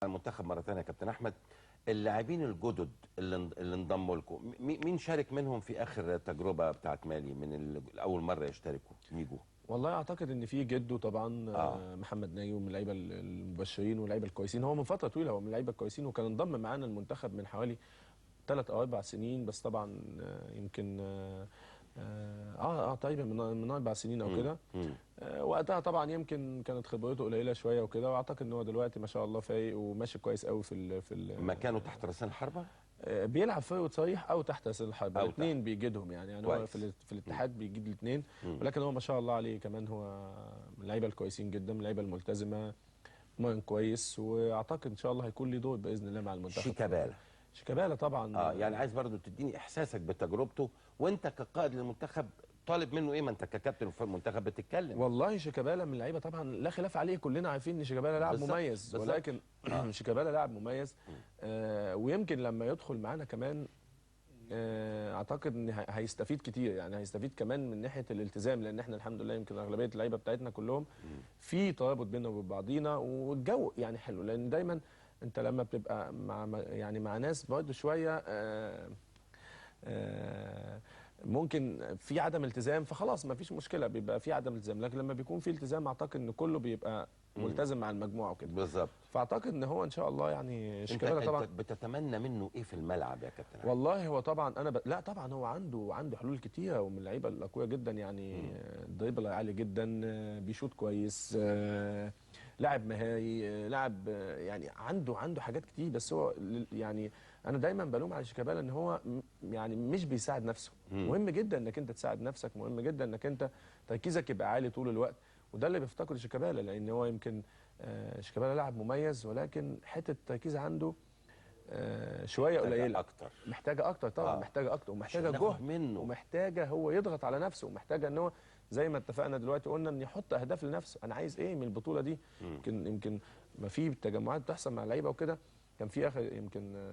المنتخب مرة ثانية يا كابتن أحمد، اللاعبين الجدد اللي انضموا لكم، مين شارك منهم في آخر تجربة بتاعت مالي من أول مرة يشتركوا يجوا؟ والله اعتقد ان في جده طبعا محمد نايو من اللعيبه المبشرين واللعيبه الكويسين. هو من فتره طويله هو من اللعيبه الكويسين، وكان انضم معانا المنتخب من حوالي 3 أو 4 سنين، بس طبعا يمكن تقريبا من 4 سنين او كده. وقتها طبعا يمكن كانت خبرته قليله شويه وكده، واعتقد ان هو دلوقتي ما شاء الله فايق وماشي كويس قوي مكانه تحت راسين الحربه. بيلعب فروت صريح او تحت راسين الحربه، الاثنين بيجيدهم يعني هو في الاتحاد بيجيد الاثنين، ولكن هو ما شاء الله عليه كمان هو من اللعيبه الكويسين جدا، من اللعيبه الملتزمه، مهن كويس، واعتقد ان شاء الله هيكون ليه دور باذن الله مع المنتخب. شيكابالا طبعا. يعني عايز برضو تديني احساسك بتجربته، وانت كقائد للمنتخب طالب منه ايه؟ ما انت ككابتن في المنتخب بتتكلم. والله شيكابالا من اللعيبه طبعا لا خلاف عليه، كلنا عارفين ان شيكابالا لاعب مميز، ولكن شيكابالا لاعب مميز. ويمكن لما يدخل معانا كمان اعتقد ان هيستفيد كتير، يعني هيستفيد كمان من ناحيه الالتزام، لان احنا الحمد لله يمكن اغلبيه اللعيبه بتاعتنا كلهم في ترابط بيننا وبين بعضينا، والجو يعني حلو، لان دايما انت لما بتبقى مع ناس برضه شويه ممكن في عدم التزام، فخلاص ما فيش مشكله، بيبقى في عدم التزام، لكن لما بيكون في التزام اعتقد ان كله بيبقى ملتزم مع المجموعه وكده. بالظبط. فاعتقد ان هو ان شاء الله يعني شيكابالا طبعا. انت بتتمنى منه ايه في الملعب يا كابتن؟ والله هو طبعا لا طبعا هو عنده حلول كتيره، ومن اللعيبه الاقوياء جدا، يعني دريبل عالي جدا، بيشوط كويس، لاعب مهاري، لاعب يعني عنده حاجات كتير، بس هو يعني انا دايما بلوم على شيكابالا ان هو يعني مش بيساعد نفسه. مهم جدا انك انت تساعد نفسك، مهم جدا انك انت تركيزك يبقى عالي طول الوقت، وده اللي بيفتقده شيكابالا، لان هو يمكن شيكابالا لاعب مميز، ولكن حته التركيز عنده شويه قليله، محتاجه اكتر طبعا. محتاجه اكتر، ومحتاجه جهد منه، ومحتاجه هو يضغط على نفسه، ومحتاجه ان هو زي ما اتفقنا دلوقتي قلنا ان يحط اهداف لنفسه، انا عايز ايه من البطوله دي. يمكن ما في تجمعات بتحصل مع اللعيبه وكده، كان في اخر يمكن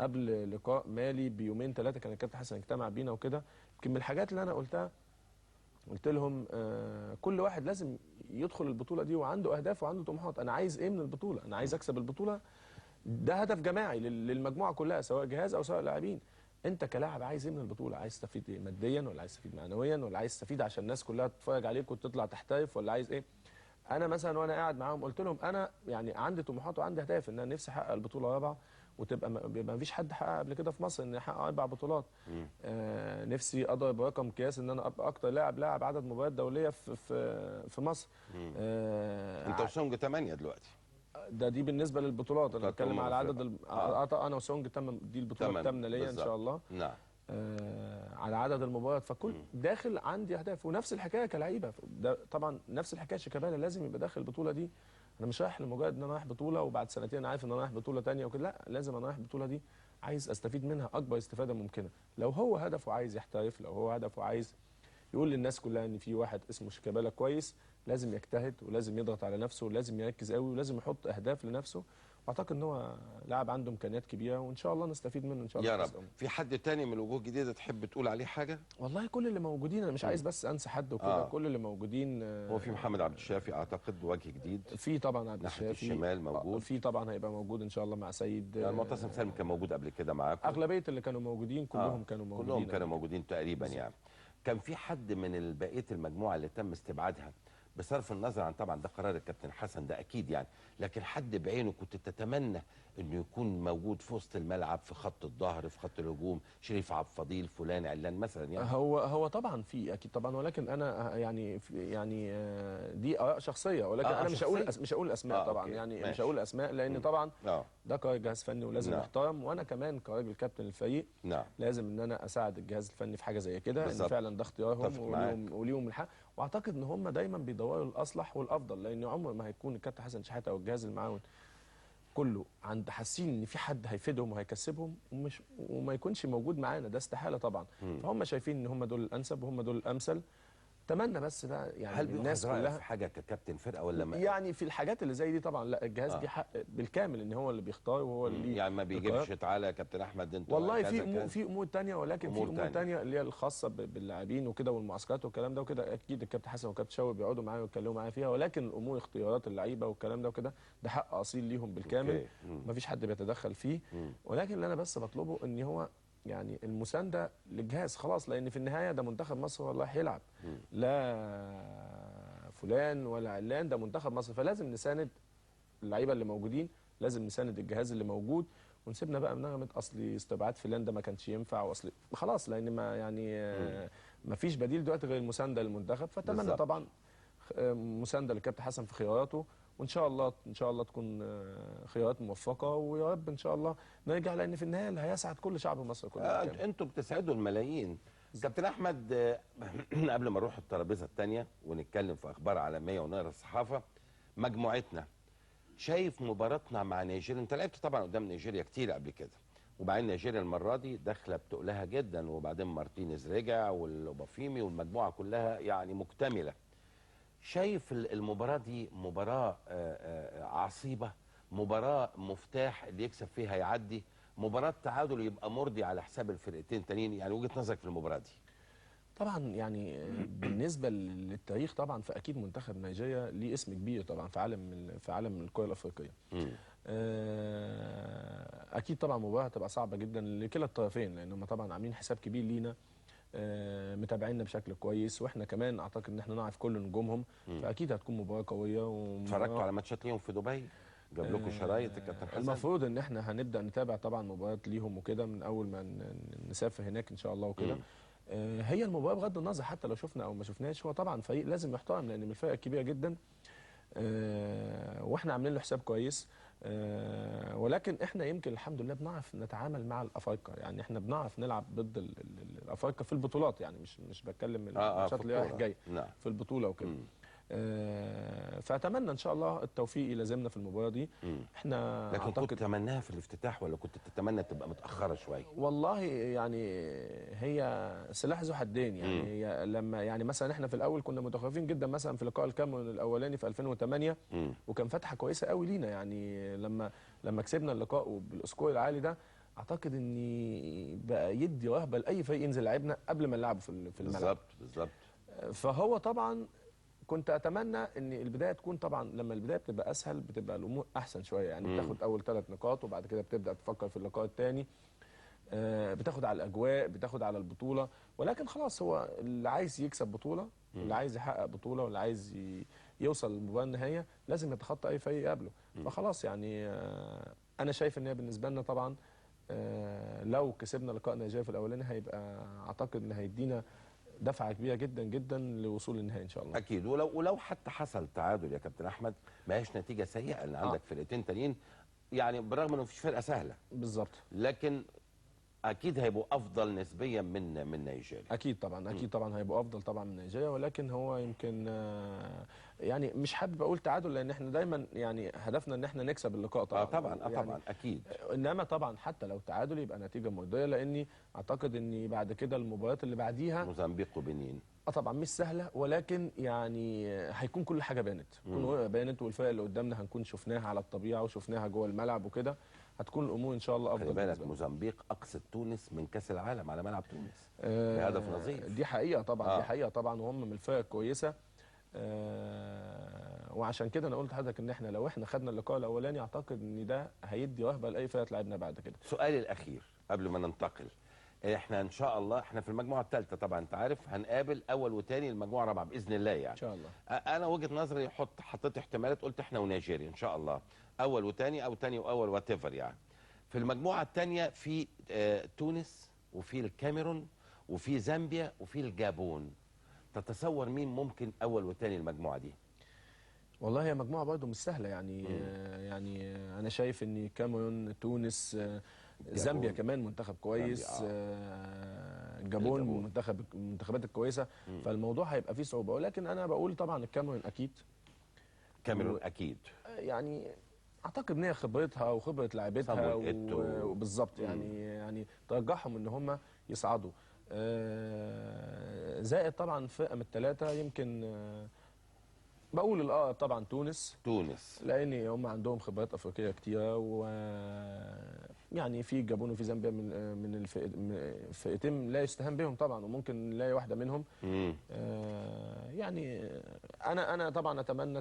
قبل لقاء مالي بيومين 3 كان الكابتن حسن اجتمع بينا وكده، يمكن من الحاجات اللي انا قلت لهم كل واحد لازم يدخل البطوله دي وعنده اهداف وعنده طموحات. انا عايز ايه من البطوله؟ انا عايز اكسب البطوله، ده هدف جماعي للمجموعه كلها، سواء جهاز او سواء لاعبين. انت كلاعب عايز ايه من البطوله؟ عايز تستفيد ايه ماديا، ولا عايز تستفيد معنويا، ولا عايز تستفيد عشان الناس كلها تتفرج عليك وتطلع تحترف، ولا عايز ايه؟ انا مثلا وانا قاعد معاهم قلت لهم انا يعني عندي طموحات وعندي اهداف، ان انا نفسي احقق البطوله الرابعه، وتبقى ما فيش حد حقق قبل كده في مصر ان يحقق 4 بطولات. نفسي اضرب رقم قياس ان انا ابقى اكتر لاعب عدد مباريات دوليه في مصر. انت وسونج 8 دلوقتي. دي بالنسبه للبطولات، انا بتكلم على عدد انا وسونج دي البطوله الثامنه ليا ان شاء الله. نعم. على عدد المباريات، فكل داخل عندي اهداف، ونفس الحكايه كلعيبه، ده طبعا نفس الحكايه شيكابالا لازم يبقى داخل البطوله دي. انا مش رايح لمجرد ان انا رايح بطوله وبعد سنتين انا عارف ان انا رايح بطوله ثانيه وكده، لا، لازم انا رايح البطوله دي عايز استفيد منها اكبر استفاده ممكنه. لو هو هدفه عايز يحترف، لو هو هدفه عايز يقول للناس كلها ان في واحد اسمه شيكابالا كويس، لازم يجتهد ولازم يضغط على نفسه ولازم يركز قوي ولازم يحط اهداف لنفسه، واعتقد ان هو لاعب عنده امكانيات كبيره، وان شاء الله نستفيد منه ان شاء الله يا رب. في حد تاني من الوجوه الجديده تحب تقول عليه حاجه؟ والله كل اللي موجودين، انا مش عايز بس انسى حد وكده. كل اللي موجودين هو في محمد عبد الشافي اعتقد وجه جديد، في طبعا عبد الشافي الشمال موجود، في طبعا هيبقى موجود ان شاء الله مع سيد. يعني معتصم سالم كان موجود قبل كده معاكم، اغلبيه اللي كانوا موجودين كلهم كانوا موجودين تقريبا يعني. كان في حد من بقيه المجموعه اللي تم استبعادها بصرف النظر عن طبعا ده قرار الكابتن حسن ده اكيد يعني، لكن حد بعينه كنت تتمنى انه يكون موجود في وسط الملعب، في خط الظهر، في خط الهجوم، شريف عبد الفضيل، فلان علان مثلا يعني؟ هو طبعا في اكيد طبعا، ولكن انا يعني دي اراء شخصيه، ولكن انا مش هقول اسماء طبعا، يعني ماشي. مش هقول اسماء لان طبعا ده قرار جهاز فني ولازم يحترم، وانا كمان كراجل كابتن الفريق لازم ان انا اساعد الجهاز الفني في حاجه زي كده، ان فعلا ده اختيارهم وليهم الحق، واعتقد ان هم دايما بيدوروا الاصلح والافضل، لان عمر ما هيكون الكابتن حسن شحاته او الجهاز المعاون كله حاسين ان في حد هيفيدهم وهيكسبهم وما يكونش موجود معانا، ده استحاله طبعا. فهم شايفين ان هم دول الانسب وهم دول الامثل، اتمنى بس ده يعني هل الناس بيأخذ رأيك كلها في حاجه ككابتن فرقه ولا ما؟ يعني في الحاجات اللي زي دي طبعا لا، الجهاز ليه حق بالكامل ان هو اللي بيختار وهو اللي ليه يعني ما القرار. بيجيبش تعالى يا كابتن احمد انت والله كذا كذا؟ في امور تانية، ولكن في امور تانية اللي هي الخاصه باللاعبين وكده والمعسكرات والكلام ده وكده، اكيد الكابتن حسن والكابتن شوقي بيقعدوا معايا ويتكلموا معايا فيها، ولكن الامور اختيارات اللعيبه والكلام ده وكده ده حق اصيل ليهم بالكامل، ما فيش حد بيتدخل فيه. ولكن اللي انا بس بطلبه ان هو يعني المسانده للجهاز خلاص، لان في النهايه ده منتخب مصر والله هيلعب، لا فلان ولا علان، ده منتخب مصر، فلازم نساند اللعيبه اللي موجودين، لازم نساند الجهاز اللي موجود، ونسيبنا بقى من نغمه اصلي استبعاد فلان ده ما كانش ينفع، واصلي خلاص، لان ما يعني ما فيش بديل دلوقتي غير المسانده للمنتخب. فاتمنى طبعا مسانده للكابتن حسن في خياراته، وان شاء الله ان شاء الله تكون خيارات موفقه، ويا رب ان شاء الله نرجع، لان في النهايه اللي هيسعد كل شعب مصر كله. انتوا بتسعدوا الملايين. كابتن احمد قبل ما نروح الترابيزه الثانيه ونتكلم في اخبار عالميه ونقرا الصحافه، مجموعتنا شايف مباراتنا مع نيجيريا، انت لعبت طبعا قدام نيجيريا كتير قبل كده، وبعدين نيجيريا المره دي داخله بتقلها جدا، وبعدين مارتينيز رجع والاوبافيمي والمجموعه كلها يعني مكتمله. شايف المباراه دي مباراه عصيبه، مباراه مفتاح اللي يكسب فيها يعدي، مباراه تعادل يبقى مرضي على حساب الفرقتين التانيين، يعني وجهه نظرك في المباراه دي؟ طبعا يعني بالنسبه للتاريخ طبعا، فاكيد منتخب نيجيريا ليه اسم كبير طبعا في عالم الكره الافريقيه. اكيد طبعا مباراه هتبقى صعبه جدا لكلا الطرفين، لان هم طبعا عاملين حساب كبير لينا، متابعيننا بشكل كويس، واحنا كمان اعتقد ان احنا نعرف كل نجومهم، فاكيد هتكون مباراه قويه. اتفرجتوا على ماتشات ليهم في دبي؟ جاب لكم شرايط الكابتن حسن؟ المفروض ان احنا هنبدا نتابع طبعا مباريات ليهم وكده من اول ما نسافر هناك ان شاء الله وكده. هي المباراه بغض النظر حتى لو شفنا او ما شفناش، هو طبعا فريق لازم يحترم، لان من الفرق الكبيره جدا، واحنا عاملين له حساب كويس. ولكن احنا يمكن الحمد لله بنعرف نتعامل مع الافارقه، يعني احنا بنعرف نلعب ضد الافارقه في البطولات، يعني مش بتكلم الماتشات اللي رايح جاي، في البطوله وكده. فاتمنى ان شاء الله التوفيق يلازمنا في المباراه دي. احنا لكن كنت تتمناها في الافتتاح ولا كنت تتمنى تبقى متاخره شويه؟ والله يعني هي سلاح ذو حدين، يعني هي لما يعني مثلا احنا في الاول كنا متخوفين جدا مثلا في لقاء الكاميرون الاولاني في 2008 وكان فتحه كويسه قوي لينا، يعني لما كسبنا اللقاء بالسكور العالي ده، اعتقد ان بقى يدي رهبه لاي فريق ينزل لعبنا قبل ما نلعبه في الملعب. بالظبط. فهو طبعا كنت اتمنى ان البدايه تكون، طبعا لما البدايه بتبقى اسهل بتبقى الامور احسن شويه، يعني بتاخد اول 3 نقاط وبعد كده بتبدا تفكر في اللقاء الثاني، بتاخد على الاجواء، بتاخد على البطوله. ولكن خلاص هو اللي عايز يكسب بطوله، اللي عايز يحقق بطوله، واللي عايز يوصل للمباراه النهائيه لازم يتخطى اي فريق يقابله. فخلاص يعني انا شايف ان هي بالنسبه لنا طبعا لو كسبنا لقاء نيجيريا في الاولاني هيبقى اعتقد ان هيدينا دفعه كبيره جدا جدا لوصول النهائي ان شاء الله. اكيد. ولو حتى حصل تعادل يا كابتن احمد ما هيش نتيجه سيئه، ان عندك فرقتين تانيين، يعني بالرغم انه مفيش فرقه سهله بالظبط، لكن اكيد هيبقوا افضل نسبيا من نيجيريا. اكيد طبعا، اكيد طبعا هيبقوا افضل طبعا من نيجيريا، ولكن هو يمكن يعني مش حابب اقول تعادل، لان احنا دايما يعني هدفنا ان احنا نكسب اللقاء طبعا. طبعا اكيد. انما طبعا حتى لو تعادل يبقى نتيجه مرضيه، لاني اعتقد ان بعد كده المباريات اللي بعديها موزمبيق وبنين طبعا مش سهله، ولكن يعني هيكون كل حاجه بانت والفرق اللي قدامنا هنكون شفناها على الطبيعه وشفناها جوه الملعب وكده، هتكون الامور ان شاء الله افضل. خلي بالك موزمبيق اقصت تونس من كاس العالم على ملعب تونس بهدف نظيف. دي حقيقه طبعا. دي حقيقه طبعا، وهم من الفرق الكويسه. وعشان كده انا قلت لحضرتك ان احنا لو احنا خدنا اللقاء الاولاني اعتقد ان ده هيدي رهبه لاي فرقه تلعبنا بعد كده. سؤالي الاخير قبل ما ننتقل، احنا ان شاء الله احنا في المجموعه الثالثه طبعا انت عارف، هنقابل اول وثاني المجموعه الرابعه باذن الله يعني ان شاء الله. انا وجهه نظري حطيت احتمالات، قلت احنا ونيجيريا ان شاء الله اول وثاني او ثاني واول وات ايفر. يعني في المجموعه الثانيه في تونس وفي الكاميرون وفي زامبيا وفي الجابون، تتصور مين ممكن اول وثاني المجموعه دي؟ والله هي مجموعه برضه مش سهله يعني. يعني انا شايف ان كاميرون، تونس، زامبيا كمان منتخب كويس، الجابون المنتخبات الكويسه، فالموضوع هيبقى فيه صعوبه، ولكن انا بقول طبعا الكاميرون اكيد. كاميرون اكيد يعني اعتقد ان هي خبرتها وخبره لاعبتها وبالظبط يعني ترجحهم ان هم يصعدوا. زائد طبعا فئه من الثلاثه يمكن بقول طبعا تونس، لان هم عندهم خبرات افريقيه كتيره، و يعني في جابون وفي زامبيا من الفئتين لا يستهان بهم طبعا، وممكن نلاقي واحده منهم. يعني انا طبعا اتمنى